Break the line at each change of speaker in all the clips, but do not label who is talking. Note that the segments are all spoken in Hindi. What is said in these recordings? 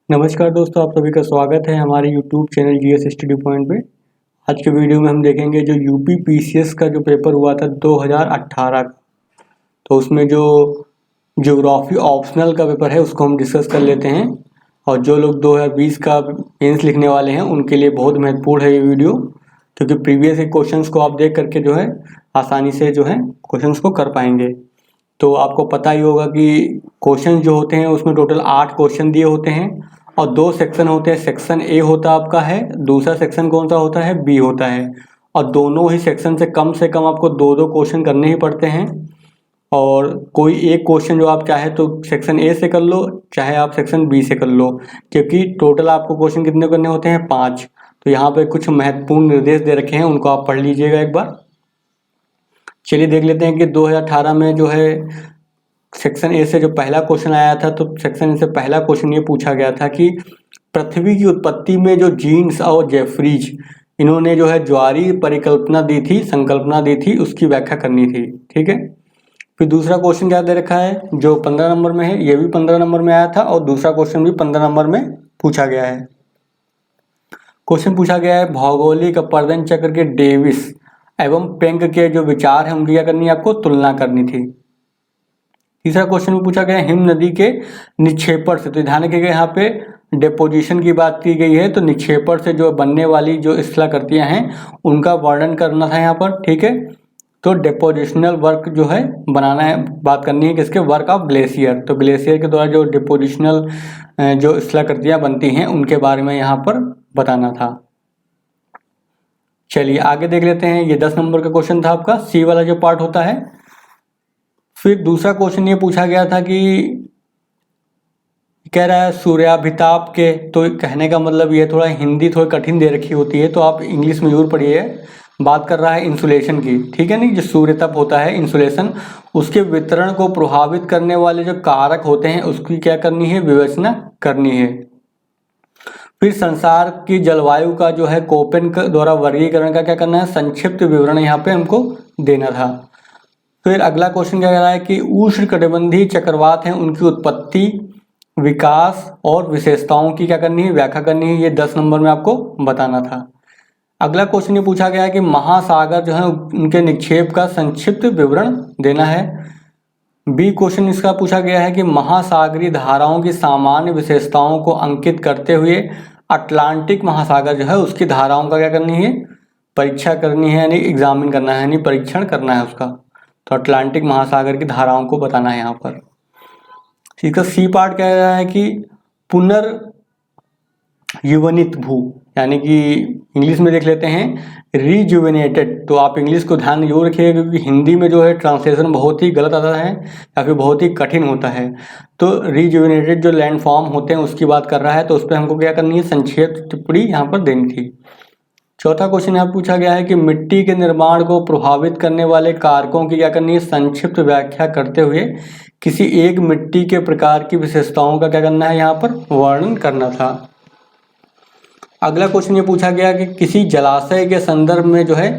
नमस्कार दोस्तों, आप सभी का स्वागत है हमारे YouTube channel GS study point पे। आज के वीडियो में हम देखेंगे जो यूपी पीसीएस का जो पेपर हुआ था 2018 का। तो उसमें जो ज्योग्राफी ऑप्शनल का पेपर है उसको हम डिस्कस कर लेते हैं। और जो लोग 2020 का मेंस लिखने वाले हैं उनके लिए बहुत महत्वपूर्ण है ये वीडियो, क्योंकि प्रीवियस के क्वेश्चंस को आप देख करके जो है आसानी से जो है क्वेश्चंस को कर पाएंगे। तो आपको पता ही होगा कि क्वेश्चन जो होते हैं उसमें टोटल 8 क्वेश्चन दिए होते हैं और 2 सेक्शन होते हैं। सेक्शन ए होता आपका है, दूसरा सेक्शन कौन सा होता है, बी होता है। और दोनों ही सेक्शन से कम आपको 2-2 क्वेश्चन करने ही पड़ते हैं। और कोई एक क्वेश्चन जो आप चाहे तो सेक्शन ए से कर लो, चाहे आप सेक्शन बी से कर लो, क्योंकि टोटल आपको क्वेश्चन कितने करने होते हैं, 5। तो यहाँ पे कुछ महत्वपूर्ण निर्देश दे रखे हैं, उनको आप पढ़ लीजिएगा एक बार। चलिए देख लेते हैं कि 2018 में जो है सेक्शन ए से जो पहला क्वेश्चन आया था, तो सेक्शन ए से पहला क्वेश्चन ये पूछा गया था कि पृथ्वी की उत्पत्ति में जो जीन्स और जेफरीज इन्होंने जो है ज्वारीय परिकल्पना दी थी, संकल्पना दी थी, उसकी व्याख्या करनी थी। ठीक है। फिर दूसरा क्वेश्चन क्या दे रखा है जो 15 नंबर में है, ये भी 15 नंबर में आया था और दूसरा क्वेश्चन भी 15 नंबर में पूछा गया है। क्वेश्चन पूछा गया है भौगोलिक अपर्दन चक्र के डेविस एवं पेंग के जो विचार है उनकी क्या करनी है, आपको तुलना करनी थी। तीसरा क्वेश्चन में पूछा गया हिम नदी के निक्षेपण से, तो ध्यान रखिएगा यहाँ पे डिपोजिशन की बात की गई है, तो निक्षेपण से जो बनने वाली जो स्थलाकृतियां हैं उनका वर्णन करना था यहाँ पर। ठीक है। तो डिपोजिशनल वर्क जो है बनाना है, बात करनी है किसके, वर्क ऑफ ग्लेशियर। तो ग्लेशियर के द्वारा जो डिपोजिशनल जो स्थलाकृतियां बनती हैं उनके बारे में यहाँ पर बताना था। चलिए आगे देख लेते हैं। ये 10 नंबर का क्वेश्चन था आपका, सी वाला जो पार्ट होता है। फिर दूसरा क्वेश्चन ये पूछा गया था कि कह रहा है सूर्याभिताप के, तो कहने का मतलब ये थोड़ा हिंदी थोड़ी कठिन दे रखी होती है, तो आप इंग्लिश में जरूर पढ़िए। बात कर रहा है इंसुलेशन की। ठीक है, नहीं, जो सूर्यताप होता है इंसुलेशन, उसके वितरण को प्रभावित करने वाले जो कारक होते हैं उसकी क्या करनी है, विवेचना करनी है। फिर संसार की जलवायु का जो है कोपेन द्वारा वर्गीकरण का क्या करना है, संक्षिप्त विवरण यहाँ पे हमको देना था। फिर अगला क्वेश्चन क्या कह रहा है कि उष्णकटिबंधीय चक्रवात हैं उनकी उत्पत्ति, विकास और विशेषताओं की क्या करनी है, व्याख्या करनी है। ये 10 नंबर में आपको बताना था। अगला क्वेश्चन ये पूछा गया है कि महासागर जो है उनके निक्षेप का संक्षिप्त विवरण देना है। बी क्वेश्चन इसका पूछा गया है कि महासागरीय धाराओं की सामान्य विशेषताओं को अंकित करते हुए अटलांटिक महासागर जो है उसकी धाराओं का क्या करनी है, परीक्षा करनी है, यानी एग्जामिन करना है, यानी परीक्षण करना है उसका। तो अटलांटिक महासागर की धाराओं को बताना है यहाँ पर। इसका सी पार्ट कह रहा है कि पुनर्युवनित भू, यानी कि इंग्लिश में देख लेते हैं रिजुवेनेटेड। तो आप इंग्लिश को ध्यान जरूर रखिएगा, क्योंकि हिंदी में जो है ट्रांसलेशन बहुत ही गलत आता है या फिर बहुत ही कठिन होता है। तो रिजुवेनेटेड जो लैंड फॉर्म होते हैं उसकी बात कर रहा है, तो उस पर हमको क्या करनी है, संक्षेप टिप्पणी यहाँ पर देनी थी। चौथा क्वेश्चन यहाँ पूछा गया है कि मिट्टी के निर्माण को प्रभावित करने वाले कारकों की क्या करनी है, संक्षिप्त व्याख्या करते हुए किसी एक मिट्टी के प्रकार की विशेषताओं का क्या करना है, यहाँ पर वर्णन करना था। अगला क्वेश्चन ये पूछा गया कि किसी जलाशय के संदर्भ में जो है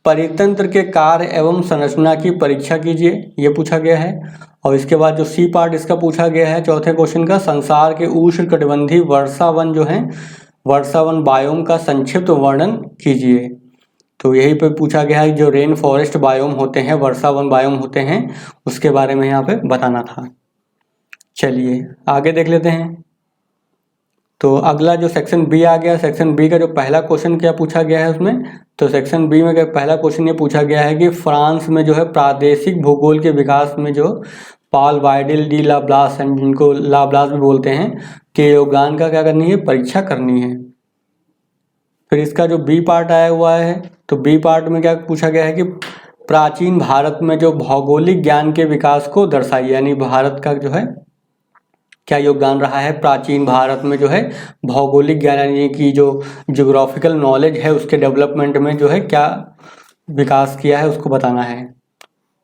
परितंत्र के कार्य एवं संरचना की परीक्षा कीजिए, ये पूछा गया है। और इसके बाद जो सी पार्ट इसका पूछा गया है चौथे क्वेश्चन का, संसार के उष्णकटिबंधीय वर्षावन जो है वर्षावन बायोम का संक्षिप्त वर्णन कीजिए। तो यही पे पूछा गया है जो रेन फॉरेस्ट बायोम होते हैं, वर्षावन बायोम होते हैं, उसके बारे में यहाँ पे बताना था। चलिए आगे देख लेते हैं। तो अगला जो सेक्शन बी आ गया, सेक्शन बी का जो पहला क्वेश्चन क्या पूछा गया है उसमें, तो सेक्शन बी में पहला क्वेश्चन ये पूछा गया है कि फ्रांस में जो है प्रादेशिक भूगोल के विकास में जो पॉल वाइडेल डी लाब्लास, जिनको लाब्लास भी बोलते हैं, के योगदान का क्या करनी है, परीक्षा करनी है। फिर इसका जो बी पार्ट आया हुआ है, तो बी पार्ट में क्या पूछा गया है कि प्राचीन भारत में जो भौगोलिक ज्ञान के विकास को दर्शाइए, यानी भारत का जो है क्या योगदान रहा है प्राचीन भारत में जो है भौगोलिक ज्ञान, यानी कि जो ज्योग्राफिकल नॉलेज है उसके डेवलपमेंट में जो है क्या विकास किया है, उसको बताना है।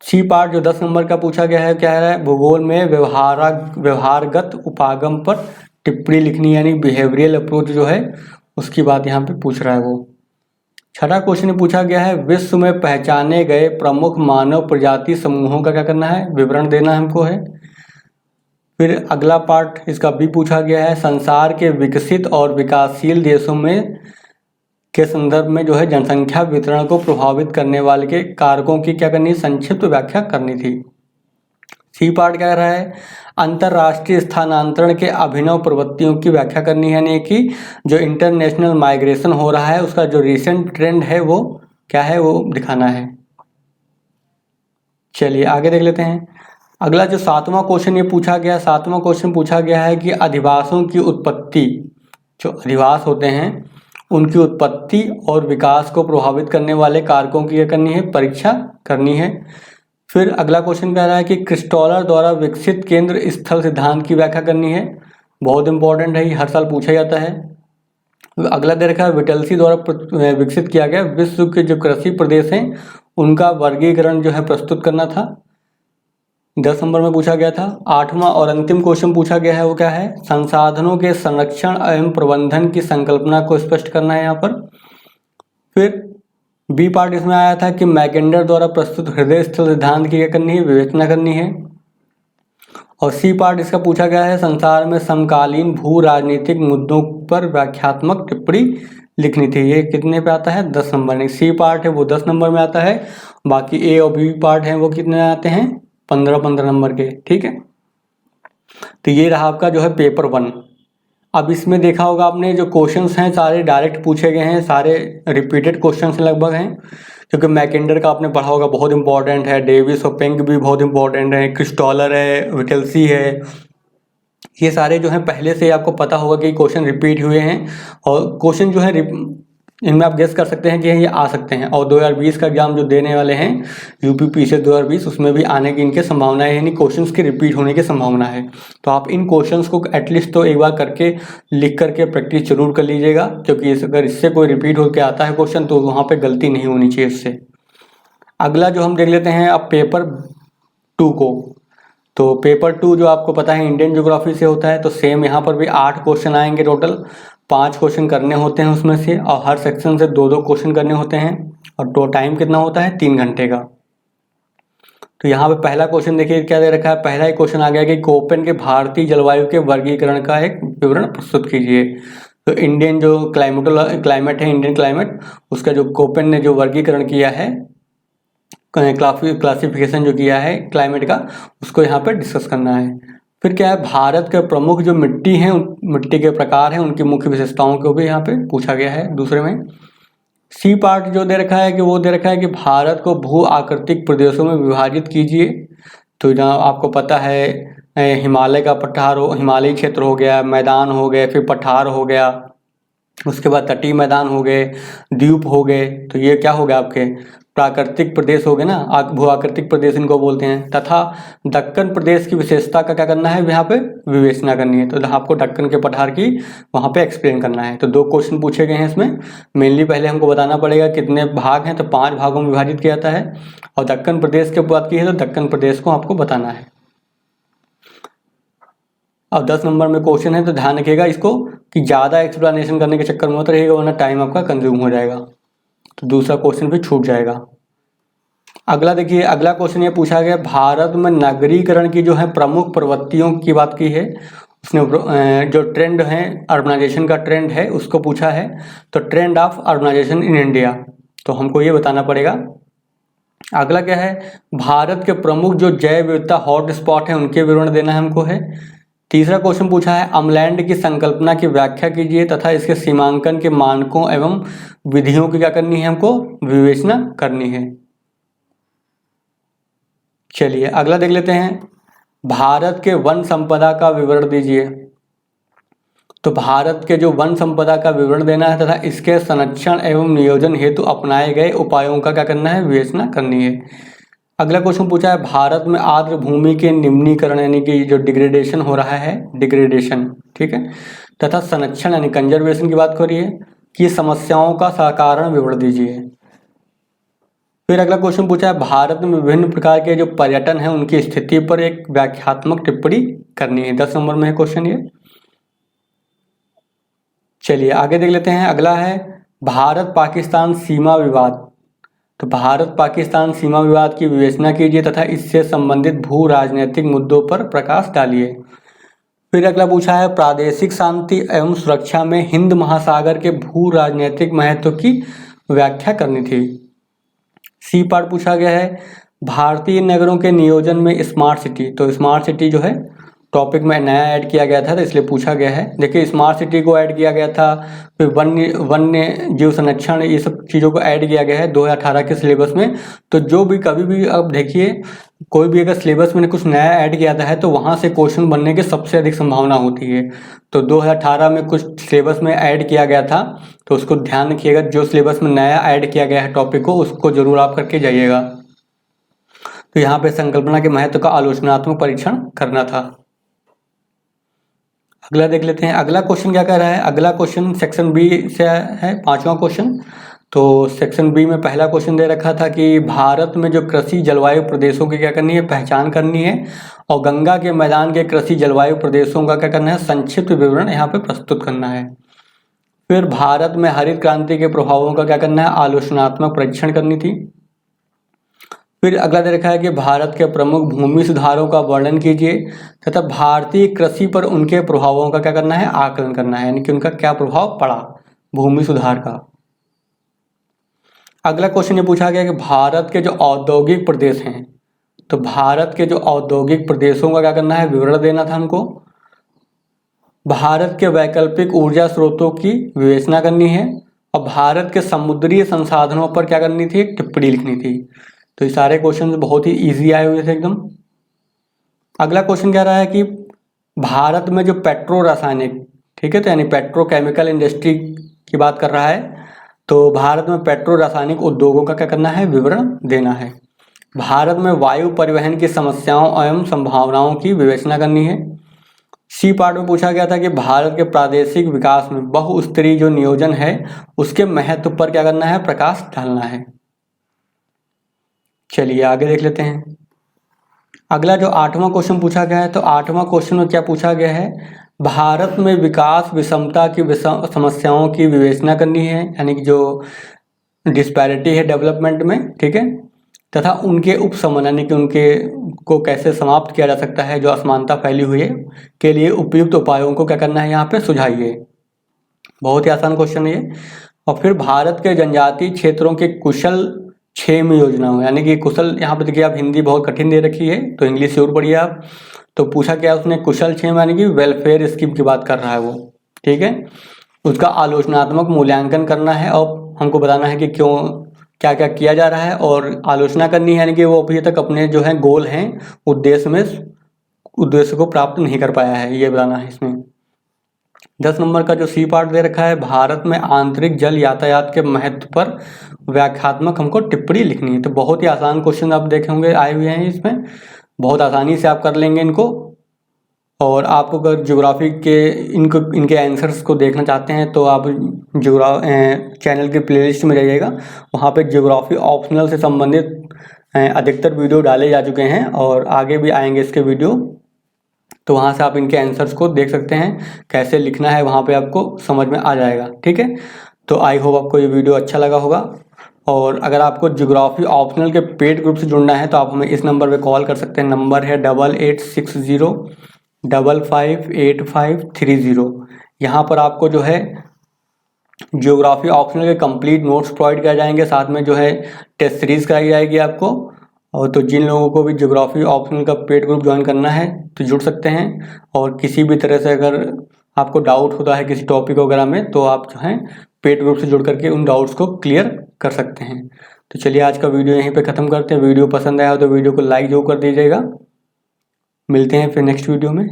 सी पार्ट जो 10 नंबर का पूछा गया है, क्या है, भूगोल में व्यवहारगत उपागम पर टिप्पणी लिखनी, यानी बिहेवियरल अप्रोच जो है उसकी बात यहाँ पे पूछ रहा है वो। छठा क्वेश्चन पूछा गया है विश्व में पहचाने गए प्रमुख मानव प्रजाति समूहों का क्या करना है, विवरण देना हमको है। फिर अगला पार्ट इसका भी पूछा गया है, संसार के विकसित और विकासशील देशों में के संदर्भ में जो है जनसंख्या वितरण को प्रभावित करने वाले के कारकों की क्या करनी, संक्षिप्त व्याख्या करनी थी। सी पार्ट क्या रहा है, अंतरराष्ट्रीय स्थानांतरण के अभिनव प्रवृत्तियों की व्याख्या करनी है, यानी कि जो इंटरनेशनल माइग्रेशन हो रहा है उसका जो रिसेंट ट्रेंड है वो क्या है वो दिखाना है। चलिए आगे देख लेते हैं। अगला जो 7वां क्वेश्चन ये पूछा गया, 7वां क्वेश्चन पूछा गया है कि अधिवासों की उत्पत्ति, जो अधिवास होते हैं उनकी उत्पत्ति और विकास को प्रभावित करने वाले कारकों की क्या करनी है, परीक्षा करनी है। फिर अगला क्वेश्चन कह रहा है कि क्रिस्टोलर द्वारा विकसित केंद्र स्थल सिद्धांत की व्याख्या करनी है, बहुत इंपॉर्टेंट है, ये हर साल पूछा जाता है। अगला दे रखा है विटलसी द्वारा विकसित किया गया विश्व के जो कृषि प्रदेश हैं उनका वर्गीकरण जो है प्रस्तुत करना था, 10 नंबर में पूछा गया था। 8वां और अंतिम क्वेश्चन पूछा गया है वो क्या है, संसाधनों के संरक्षण एवं प्रबंधन की संकल्पना को स्पष्ट करना है यहाँ पर। फिर बी पार्ट इसमें आया था कि मैकेंडर द्वारा प्रस्तुत हृदय स्थल सिद्धांत की क्या करनी है, विवेचना करनी है। और सी पार्ट इसका पूछा गया है संसार में समकालीन भू राजनीतिक मुद्दों पर व्याख्यात्मक टिप्पणी लिखनी थी, ये कितने पे आता है, 10 नंबर में। सी पार्ट है वो 10 नंबर में आता है, बाकी ए और बी पार्ट है वो कितने आते हैं, 15-15 नंबर के, ठीक है। तो ये रहा आपका जो है पेपर 1। अब इसमें देखा होगा आपने जो क्वेश्चंस हैं सारे डायरेक्ट पूछे गए हैं, सारे रिपीटेड क्वेश्चंस लगभग हैं, क्योंकि मैकेंडर का आपने पढ़ा होगा बहुत इंपॉर्टेंट है, डेविस और पेंग भी बहुत इंपॉर्टेंट है, क्रिस्टोलर है, विटलसी है, ये सारे जो हैं पहले से आपको पता होगा कि क्वेश्चन रिपीट हुए हैं और क्वेश्चन जो है इनमें आप गेस कर सकते हैं कि ये आ सकते हैं। और 2020 का एग्जाम जो देने वाले हैं यूपी पीसीएस 2020 उसमें भी आने की इनके संभावना है, यानी क्वेश्चंस के रिपीट होने की संभावना है। तो आप इन क्वेश्चंस को एटलीस्ट तो एक बार करके लिख करके प्रैक्टिस जरूर कर लीजिएगा, क्योंकि अगर इससे कोई रिपीट होकर आता है क्वेश्चन तो वहाँ पर गलती नहीं होनी चाहिए इससे। अगला जो हम देख लेते हैं अब पेपर 2 को। तो पेपर 2 जो आपको पता है इंडियन ज्योग्राफी से होता है, तो सेम यहाँ पर भी 8 क्वेश्चन आएंगे टोटल, 5 क्वेश्चन करने होते हैं उसमें से, और हर सेक्शन से 2-2 क्वेश्चन करने होते हैं, और तो टाइम कितना होता है, 3 घंटे का। तो यहाँ पे पहला क्वेश्चन देखिए क्या दे रखा है, पहला ही क्वेश्चन आ गया कि कोपेन के भारतीय जलवायु के वर्गीकरण का एक विवरण प्रस्तुत कीजिए। तो इंडियन जो क्लाइमेट है, इंडियन क्लाइमेट, उसका जो कोपेन ने जो वर्गीकरण किया है, क्लासिफिकेशन जो किया है क्लाइमेट का, उसको यहाँ पर डिस्कस करना है। फिर क्या है, भारत के प्रमुख जो मिट्टी हैं, मिट्टी के प्रकार हैं, उनकी मुख्य विशेषताओं को भी यहाँ पे पूछा गया है दूसरे में। सी पार्ट जो दे रखा है कि वो दे रखा है कि भारत को भू आकृतिक प्रदेशों में विभाजित कीजिए। तो जहाँ आपको पता है हिमालय का पठार हो, हिमालयी क्षेत्र हो गया, मैदान हो गए, फिर पठार हो गया, उसके बाद तटीय मैदान हो गए, द्वीप हो गए, तो ये क्या हो गया आपके प्राकृतिक प्रदेश हो गए ना, भू आकृतिक प्रदेश इनको बोलते हैं। तथा दक्कन प्रदेश की विशेषता का क्या करना है, यहाँ पे विवेचना करनी है। तो आपको दक्कन के पठार की वहाँ पे एक्सप्लेन करना है। तो 2 क्वेश्चन पूछे गए हैं इसमें। मेनली पहले हमको बताना पड़ेगा कितने भाग हैं, तो 5 भागों में विभाजित किया जाता है, और दक्कन प्रदेश की बात की है तो दक्कन प्रदेश को आपको बताना है। अब 10 नंबर में क्वेश्चन है, तो ध्यान रखिएगा इसको कि ज़्यादा एक्सप्लेनेशन करने के चक्कर में मत रहिएगा, वरना टाइम आपका कंज्यूम हो जाएगा, तो दूसरा क्वेश्चन भी छूट जाएगा। अगला देखिए, अगला क्वेश्चन ये पूछा गया, भारत में नगरीकरण की जो है प्रमुख प्रवृत्तियों की बात की है, उसने जो ट्रेंड है अर्बनाइजेशन का ट्रेंड है उसको पूछा है। तो trend of urbanisation in India, तो हमको ये बताना पड़ेगा। अगला क्या है, भारत के प्रमुख जो जैव विविधता हॉट स्पॉट है उनके विवरण देना है हमको है। तीसरा क्वेश्चन पूछा है, अमलैंड की संकल्पना की व्याख्या कीजिए तथा इसके सीमांकन के मानकों एवं विधियों की क्या करनी है, हमको विवेचना करनी है। चलिए अगला देख लेते हैं, भारत के वन संपदा का विवरण दीजिए। तो भारत के जो वन संपदा का विवरण देना है तथा इसके संरक्षण एवं नियोजन हेतु अपनाए गए उपायों का क्या करना है, विवेचना करनी है। अगला क्वेश्चन पूछा है, भारत में आर्द्र भूमि के निम्नीकरण यानी कि जो डिग्रेडेशन हो रहा है, डिग्रेडेशन, ठीक है, तथा संरक्षण यानी कंजर्वेशन की बात करिए कि समस्याओं का साधारण विवरण दीजिए। फिर अगला क्वेश्चन पूछा है, भारत में विभिन्न प्रकार के जो पर्यटन है उनकी स्थिति पर एक व्याख्यात्मक टिप्पणी करनी है। 10 नंबर में है क्वेश्चन ये। चलिए आगे देख लेते हैं। अगला है भारत पाकिस्तान सीमा विवाद। तो भारत पाकिस्तान सीमा विवाद की विवेचना कीजिए तथा इससे संबंधित भू राजनीतिक मुद्दों पर प्रकाश डालिए। फिर अगला पूछा है प्रादेशिक शांति एवं सुरक्षा में हिंद महासागर के भू राजनीतिक महत्व की व्याख्या करनी थी। सी पार्ट पूछा गया है भारतीय नगरों के नियोजन में स्मार्ट सिटी, तो स्मार्ट सिटी जो है टॉपिक में नया ऐड किया गया था तो इसलिए पूछा गया है। देखिए स्मार्ट सिटी को ऐड किया गया था, फिर वन्य जीव संरक्षण, ये सब चीज़ों को ऐड किया गया है 2018 के सिलेबस में। तो जो भी कभी भी अब देखिए कोई भी अगर सिलेबस में कुछ नया ऐड किया जाता है तो वहाँ से क्वेश्चन बनने की सबसे अधिक संभावना होती है। तो 2018 में कुछ सिलेबस में ऐड किया गया था तो उसको ध्यान रखिएगा, जो सिलेबस में नया ऐड किया गया है टॉपिक को उसको जरूर आप करके जाइएगा। तो यहाँ पे संकल्पना के महत्व का आलोचनात्मक परीक्षण करना था। अगला देख लेते हैं, अगला क्वेश्चन क्या कह रहा है। अगला क्वेश्चन सेक्शन बी से है, 5वां क्वेश्चन। तो सेक्शन बी में पहला क्वेश्चन दे रखा था कि भारत में जो कृषि जलवायु प्रदेशों की क्या करनी है, पहचान करनी है, और गंगा के मैदान के कृषि जलवायु प्रदेशों का क्या करना है, संक्षिप्त विवरण यहाँ पे प्रस्तुत करना है। फिर भारत में हरित क्रांति के प्रभावों का क्या करना है, आलोचनात्मक परीक्षण करनी थी। फिर अगला दे रखा है कि भारत के प्रमुख भूमि सुधारों का वर्णन कीजिए तथा भारतीय कृषि पर उनके प्रभावों का क्या करना है, आकलन करना है, यानी कि उनका क्या प्रभाव पड़ा भूमि सुधार का। अगला क्वेश्चन ये पूछा गया कि भारत के जो औद्योगिक प्रदेश हैं, तो भारत के जो औद्योगिक प्रदेशों का क्या करना है, विवरण देना था हमको। भारत के वैकल्पिक ऊर्जा स्रोतों की विवेचना करनी है, और भारत के समुद्री संसाधनों पर क्या करनी थी, एक टिप्पणी लिखनी थी। तो ये सारे क्वेश्चन बहुत ही इजी आए हुए थे एकदम। अगला क्वेश्चन कह रहा है कि भारत में जो पेट्रो रासायनिक, ठीक है, तो यानी पेट्रोकेमिकल इंडस्ट्री की बात कर रहा है, तो भारत में पेट्रो रासायनिक उद्योगों का क्या करना है, विवरण देना है। भारत में वायु परिवहन की समस्याओं एवं संभावनाओं की विवेचना करनी है। सी पार्ट में पूछा गया था कि भारत के प्रादेशिक विकास में बहुस्तरीय जो नियोजन है उसके महत्व पर क्या करना है, प्रकाश डालना है। चलिए आगे देख लेते हैं। अगला जो 8वां क्वेश्चन पूछा गया है, तो 8वां क्वेश्चन में क्या पूछा गया है, भारत में विकास विषमता की समस्याओं की विवेचना करनी है, यानी कि जो डिस्पैरिटी है डेवलपमेंट में, ठीक है, तथा उनके उपशमन यानी कि उनके को कैसे समाप्त किया जा सकता है, जो असमानता फैली हुई है, के लिए उपयुक्त उपायों को क्या करना है, यहाँ पे सुझाइए। बहुत ही आसान क्वेश्चन है ये। और फिर भारत के जनजातीय क्षेत्रों के कुशल क्षेम योजनाओं, यानी कि कुशल, यहाँ पे देखिए आप हिंदी बहुत कठिन दे रखी है तो इंग्लिश जरूर पढ़िए आप। तो पूछा क्या उसने, कुशल क्षेम यानी कि वेलफेयर स्कीम की बात कर रहा है वो, ठीक है, उसका आलोचनात्मक मूल्यांकन करना है और हमको बताना है कि क्यों क्या क्या किया जा रहा है, और आलोचना करनी है, यानी कि वो अभी तक अपने जो है गोल हैं उद्देश्य को प्राप्त नहीं कर पाया है, ये बताना है इसमें। 10 नंबर का जो सी पार्ट दे रखा है, भारत में आंतरिक जल यातायात के महत्व पर व्याख्यात्मक हमको टिप्पणी लिखनी है। तो बहुत ही आसान क्वेश्चन आप देखे होंगे आए हुए हैं इसमें, बहुत आसानी से आप कर लेंगे इनको। और आपको अगर ज्योग्राफी के इनके आंसर्स को देखना चाहते हैं तो आप चैनल के प्लेलिस्ट में जाइएगा, वहाँ पे ज्योग्राफी ऑप्शनल से संबंधित अधिकतर वीडियो डाले जा चुके हैं और आगे भी आएंगे इसके वीडियो, तो वहाँ से आप इनके आंसर्स को देख सकते हैं, कैसे लिखना है वहाँ पे आपको समझ में आ जाएगा, ठीक है। तो आई होप आपको ये वीडियो अच्छा लगा होगा। और अगर आपको ज्योग्राफी ऑप्शनल के पेड ग्रुप से जुड़ना है तो आप हमें इस नंबर पे कॉल कर सकते हैं, नंबर है 8860558530। यहाँ पर आपको जो है ज्योग्राफी ऑप्शनल के कंप्लीट नोट्स प्रोवाइड किए जाएंगे, साथ में जो है टेस्ट सीरीज कराई जाएगी आपको। और तो जिन लोगों को भी ज्योग्राफी ऑप्शनल का पेड ग्रुप ज्वाइन करना है तो जुड़ सकते हैं, और किसी भी तरह से अगर आपको डाउट होता है किसी टॉपिक वगैरह में तो आप जो है पेड ग्रुप से जुड़ करके उन डाउट्स को क्लियर कर सकते हैं। तो चलिए आज का वीडियो यहीं पे ख़त्म करते हैं। वीडियो पसंद आया हो तो वीडियो को लाइक जरूर कर दीजिएगा। मिलते हैं फिर नेक्स्ट वीडियो में।